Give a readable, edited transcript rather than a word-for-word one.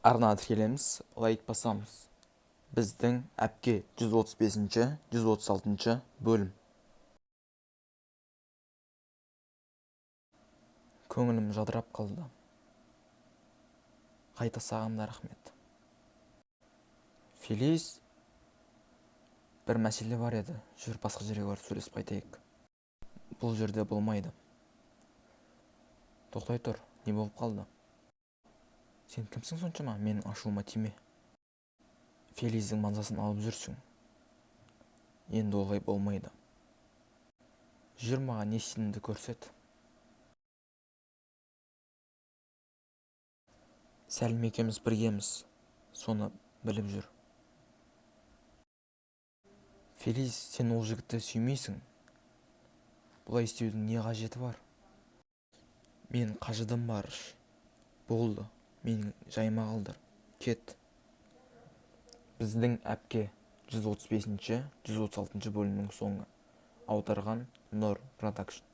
арна тіркелеміз, лайк басамыз. Біздің әпке 135-ші, 136-ші бөлім. Көңілім жадырап қалды. Қайта сағынды, рахмет. Фелис, бір мәселе бар еді. Жүр, басқа жерге барып сөйлесіп қайтайық. Бұл жерде болмайды. Тоқтай тұр, не болып қалды? Сен кімсің соншама, менің ашуыма тиме. Фелиздің мазасын алып жүрсің. Енді олай болмайды. Жүр, маған не істейтініңді көрсет. Сәлім екеуміз біргеміз, соны біліп жүр. Фелис, сен ол жігітті сүймейсің. Бұлай істеудің не қажеті бар? Мен қажыдым, Барыш. Болды, менің жайыма қалдыр. Кет. Біздің әпке 135-ші, 136-ші бөлімнің соңы. Аударған Нұр Продакшн.